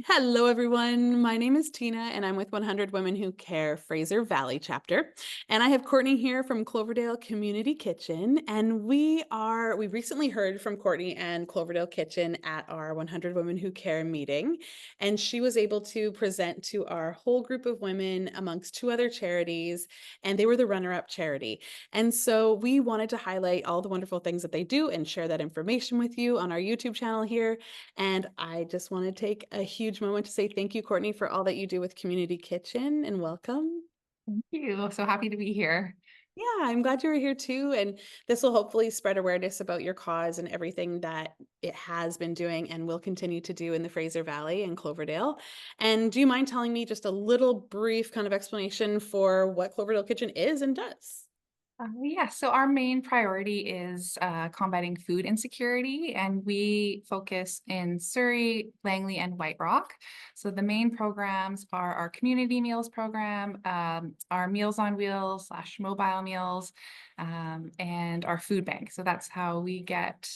Hello, everyone. My name is Tina, and I'm with 100 Women Who Care Fraser Valley chapter. And I have Courtney here from Cloverdale Community Kitchen. And we recently heard from Courtney and Cloverdale Kitchen at our 100 Women Who Care meeting. And she was able to present to our whole group of women amongst two other charities, and they were the runner-up charity. And so we wanted to highlight all the wonderful things that they do and share that information with you on our YouTube channel here. And I just want to take a huge moment to say thank you, Courtney, for all that you do with Community Kitchen, and welcome. Thank you. So happy to be here. Yeah, I'm glad you were here too. And this will hopefully spread awareness about your cause and everything that it has been doing and will continue to do in the Fraser Valley and Cloverdale. And do you mind telling me just a little brief kind of explanation for what Cloverdale Kitchen is and does? Yeah, so our main priority is combating food insecurity, and we focus in Surrey, Langley, and White Rock. So the main programs are our community meals program, our Meals on Wheels / mobile meals, and our food bank. So that's how we get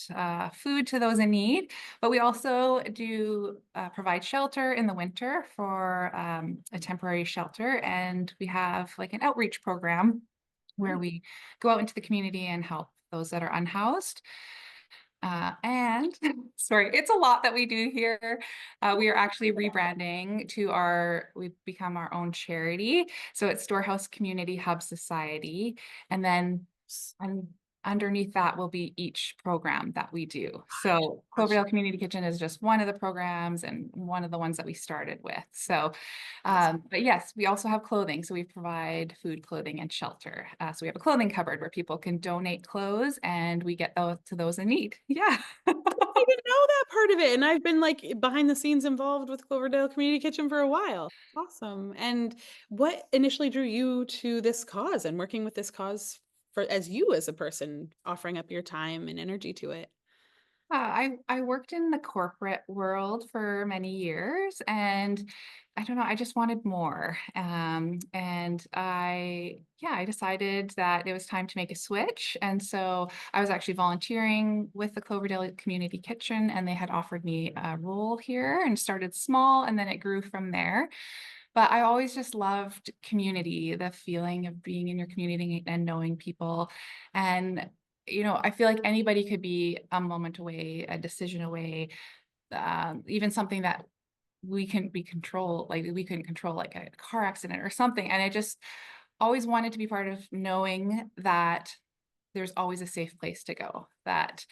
food to those in need. But we also do provide shelter in the winter for a temporary shelter, and we have like an outreach program where Great. we go out into the community and help those that are unhoused. And sorry, it's a lot that we do here. We are actually rebranding we've become our own charity. So it's Storehouse Community Hub Society. And then un- underneath that will be each program that we do. So Gosh, Cloverdale Community Kitchen is just one of the programs and one of the ones that we started with. So, that's but yes, we also have clothing. So we provide food, clothing, and shelter. So we have a clothing cupboard where people can donate clothes and we get those to those in need. Yeah. I didn't know that part of it. And I've been like behind the scenes involved with Cloverdale Community Kitchen for a while. Awesome. And what initially drew you to this cause and working with this cause for as you as a person offering up your time and energy to it? I worked in the corporate world for many years, and I don't know, I just wanted more. And I decided that it was time to make a switch. And so I was actually volunteering with the Cloverdale Community Kitchen, and they had offered me a role here and started small, and then it grew from there. But I always just loved community, the feeling of being in your community and knowing people. And, I feel like anybody could be a moment away, a decision away, even something that we couldn't control, like a car accident or something. And I just always wanted to be part of knowing that there's always a safe place to go, that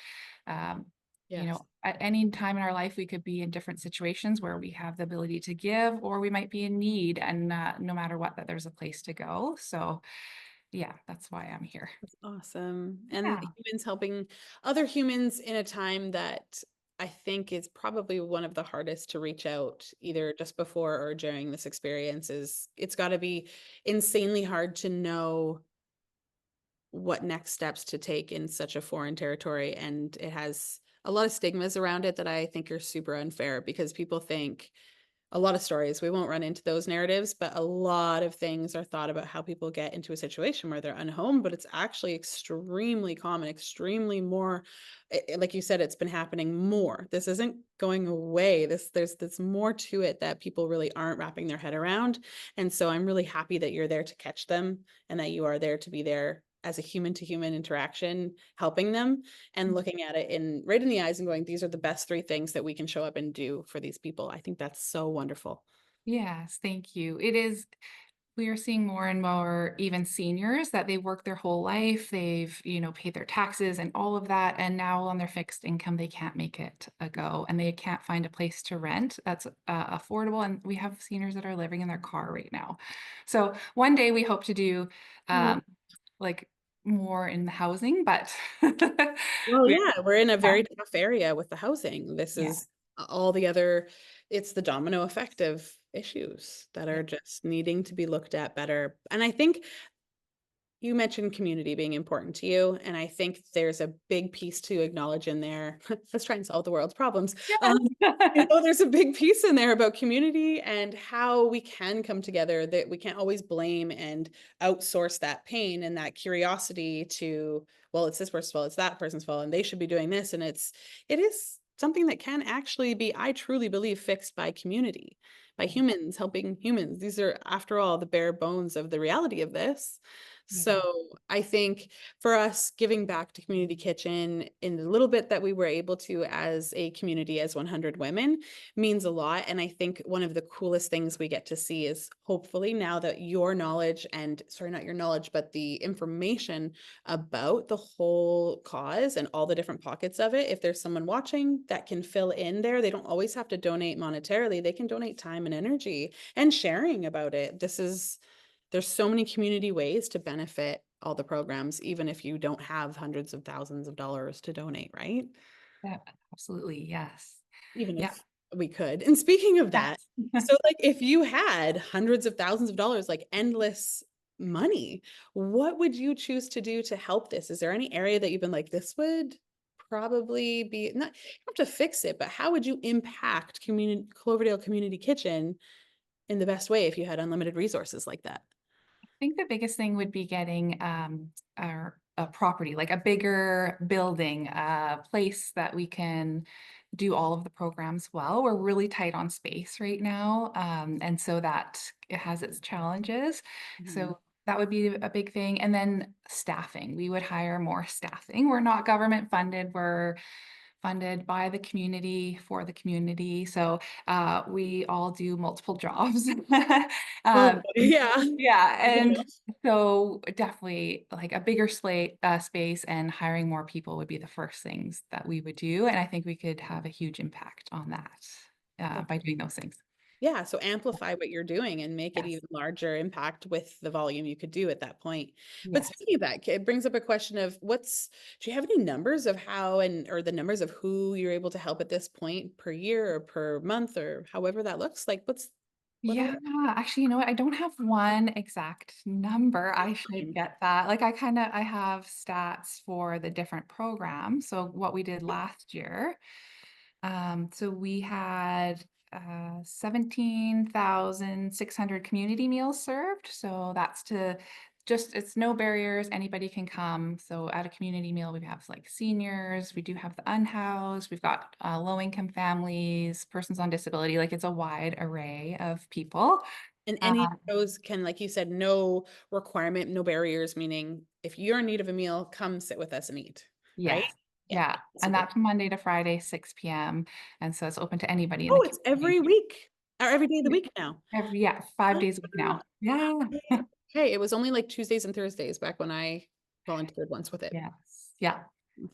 um, Yes. at any time in our life, we could be in different situations where we have the ability to give, or we might be in need, and no matter what, that there's a place to go. So, yeah, that's why I'm here. That's awesome. And Yeah. humans helping other humans in a time that I think is probably one of the hardest to reach out, either just before or during this experience, is it's got to be insanely hard to know what next steps to take in such a foreign territory. And it has a lot of stigmas around it that I think are super unfair because people think a lot of stories. We won't run into those narratives, but a lot of things are thought about how people get into a situation where they're unhomed, but it's actually extremely common, extremely more, like you said, it's been happening more. This isn't going away. There's more to it that people really aren't wrapping their head around. And so I'm really happy that you're there to catch them and that you are there to be there as a human to human interaction, helping them and looking at it in right in the eyes and going, these are the best three things that we can show up and do for these people. I think that's so wonderful. Yes, thank you. We are seeing more and more even seniors that they work their whole life. They've, paid their taxes and all of that. And now on their fixed income, they can't make it a go and they can't find a place to rent that's affordable. And we have seniors that are living in their car right now. So one day we hope to do Oh, um, like more in the housing, but well, we, yeah, we're in a very tough area with the housing. This yeah. is all the other, it's the domino effect of issues that Yeah. are just needing to be looked at better. And I think you mentioned community being important to you, and I think there's a big piece to acknowledge in there. Let's try and solve the world's problems. Yes. There's a big piece in there about community and how we can come together, that we can't always blame and outsource that pain and that curiosity to, well, it's this person's fault, it's that person's fault, and they should be doing this. And it is. something that can actually be, I truly believe, fixed by community, by humans helping humans. These are, after all, the bare bones of the reality of this. So Yeah. I think for us, giving back to Community Kitchen in the little bit that we were able to as a community, as 100 women, means a lot. And I think one of the coolest things we get to see is, hopefully, now that your knowledge and, sorry, not your knowledge, but the information about the whole cause and all the different pockets of it, if there's someone watching that can fill in there, they don't always have to donate monetarily. They can donate time and energy and sharing about it. There's so many community ways to benefit all the programs, even if you don't have hundreds of thousands of dollars to donate, right? Yeah, absolutely. Yes. Even Yeah. if we could. And speaking of that, Yes. so like if you had hundreds of thousands of dollars, like endless money, what would you choose to do to help this? Is there any area that you've been like, this would probably be, not, you don't have to fix it, but how would you impact community, Cloverdale Community Kitchen in the best way if you had unlimited resources like that? I think the biggest thing would be getting a property, like a bigger building, a place that we can do all of the programs well. We're really tight on space right now. And so that it has its challenges. Mhm. So that would be a big thing. And then staffing, we would hire more staffing. We're not government funded. We're funded by the community for the community. So we all do multiple jobs. Oh, um, yeah. yeah, I get and it. so definitely like a bigger space and hiring more people would be the first things that we would do. And I think we could have a huge impact on that by doing those things. Yeah, so amplify what you're doing and make it Yes. even larger impact with the volume you could do at that point. But Yes. speaking of that, it brings up a question of do you have any numbers of how, and or the numbers of who you're able to help at this point per year or per month or however that looks? Like what Yeah, are actually, you know what? I don't have one exact number. I should the get that. Like I have stats for the different programs. So what we did last year. So we had 17,600 community meals served. So that's to just, it's no barriers, anybody can come. So at a community meal, we have like seniors, we do have the unhoused, we've got low-income families, persons on disability, like it's a wide array of people. and Uh, any of those can, like you said, no requirement, no barriers, meaning if you're in need of a meal, come sit with us and eat, right? yes, Yeah, yeah. And super. that's Monday to Friday, 6 p.m. And so it's open to anybody in the Oh, it's community. every week or every day of the week now. Yeah, 5 days a week Ah, now. Yeah. hey, it was only like Tuesdays and Thursdays back when I volunteered once with it. Yes. Yeah.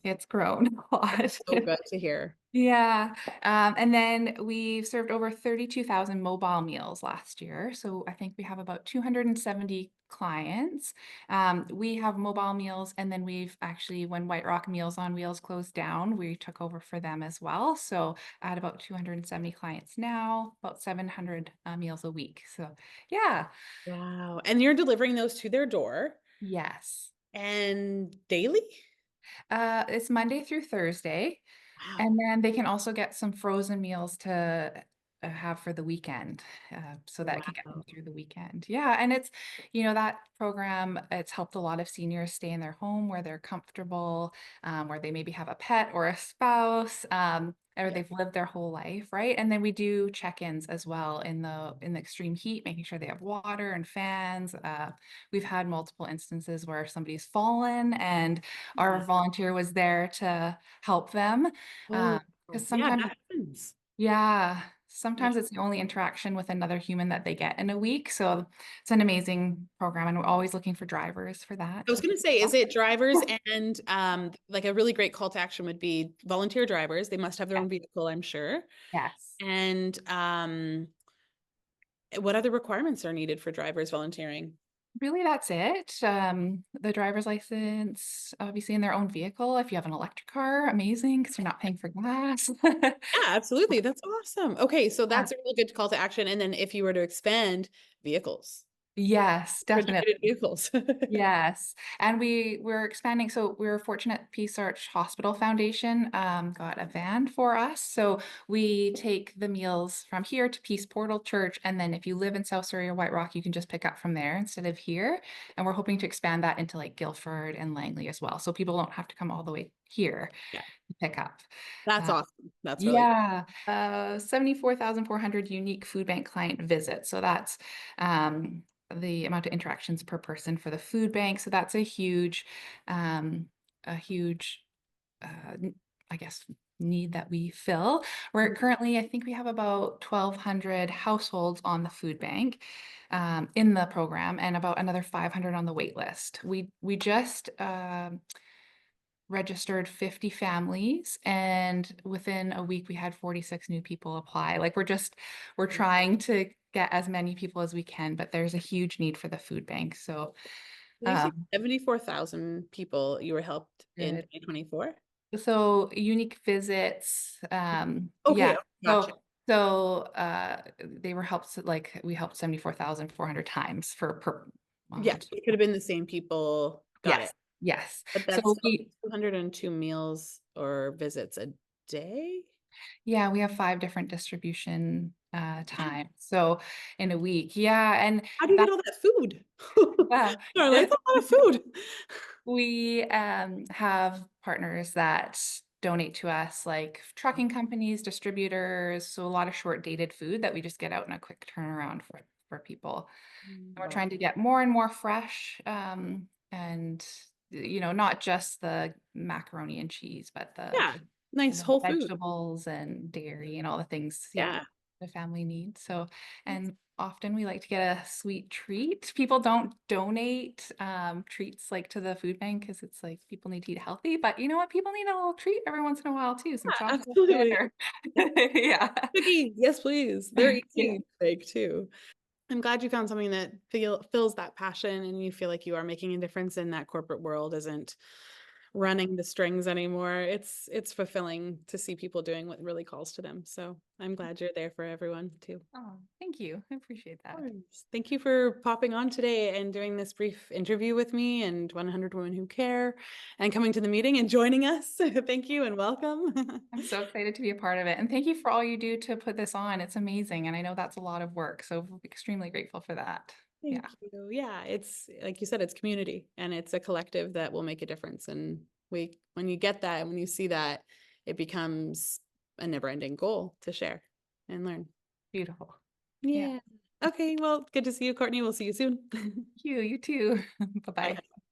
It's grown a lot. So good to hear. Yeah. And then we've served over 32,000 mobile meals last year. So I think we have about 270 clients. We have mobile meals, and then we've actually, when White Rock Meals on Wheels closed down, we took over for them as well. So I had about 270 clients now, about 700 meals a week. So yeah. Wow. And you're delivering those to their door Yes. and daily? It's Monday through Thursday. Wow. And then they can also get some frozen meals to have for the weekend, so that can get them Wow. through the weekend. Yeah, and it's, that program, it's helped a lot of seniors stay in their home where they're comfortable, where they maybe have a pet or a spouse, or Yeah. they've lived their whole life, right? And then we do check-ins as well in the extreme heat, making sure they have water and fans. We've had multiple instances where somebody's fallen and Yeah. our volunteer was there to help them. Oh, Because yeah, sometimes, that happens. yeah, Yeah. sometimes it's the only interaction with another human that they get in a week. So it's an amazing program, and we're always looking for drivers for that. I was So gonna say, is it drivers and like a really great call to action would be volunteer drivers. They must have their yeah, own vehicle, I'm sure. yes. And what other requirements are needed for drivers volunteering? Really, that's it. The driver's license, obviously in their own vehicle. If you have an electric car, amazing, because you're not paying for gas. Yeah, absolutely. That's awesome. Okay, so Yeah. that's a really good call to action. And then if you were to expand vehicles, Yes, definitely. regulated vehicles. Yes, and we're expanding. So we're fortunate Peace Arch Hospital Foundation got a van for us. So we take the meals from here to Peace Portal Church, and then if you live in South Surrey or White Rock, you can just pick up from there instead of here. And we're hoping to expand that into like Guildford and Langley as well, so people don't have to come all the way here Yeah. to pick up. That's Uh, awesome. That's really yeah, 74,400 unique food bank client visits. So that's um, the amount of interactions per person for the food bank. So that's um, a huge, I guess, need that we fill. We're Mhm. currently, I think we have about 1,200 households on the food bank in the program, and about another 500 on the wait list. We just registered 50 families, and within a week we had 46 new people apply. Like we're trying to get as many people as we can, but there's a huge need for the food bank. So Did you say um 74,000 people you were helped in good. 2024? So unique visits, Okay, yeah. okay, gotcha. So they were helped, like we helped 74,400 times for per Yeah, month. it could have been the same people. Got it. Yes, yes. But that's So still 202 meals or visits a day? yeah, we have 5 different distribution, Yeah. times, so in a week, yeah, and How do you that get all that food? yeah, Sorry, the that's a lot of food. we, have partners that donate to us, like trucking companies, distributors, so a lot of short dated food that we just get out in a quick turnaround for people. And we're Wow. trying to get more and more fresh, and, not just the macaroni and cheese, but Yeah, nice whole food. vegetables and dairy and all the things, yeah, Yeah. the family needs. So, That's and often we like to get a sweet treat. People don't donate treats like to the food bank because it's like people need to eat healthy, but you know what? People need a little treat every once in a while too, some yeah, chocolate absolutely. or yeah. Cookies, yes, please. They're Yeah. easy to make too. I'm glad you found something that fills that passion and you feel like you are making a difference in that corporate world isn't running the strings anymore. It's fulfilling to see people doing what really calls to them. So I'm glad you're there for everyone too. Oh, thank you. I appreciate Of that. course. Thank you for popping on today and doing this brief interview with me and 100 Women Who Care and coming to the meeting and joining us. Thank you and welcome. I'm so excited to be a part of it. And thank you for all you do to put this on. It's amazing. And I know that's a lot of work. So extremely grateful for that. Thank Yeah, you. Yeah, it's like you said, it's community and it's a collective that will make a difference. And when you get that, when you see that, it becomes a never-ending goal to share and learn. beautiful. Yeah. Yeah. Okay, well, good to see you, Courtney. We'll see you soon. You too. Bye Bye. bye.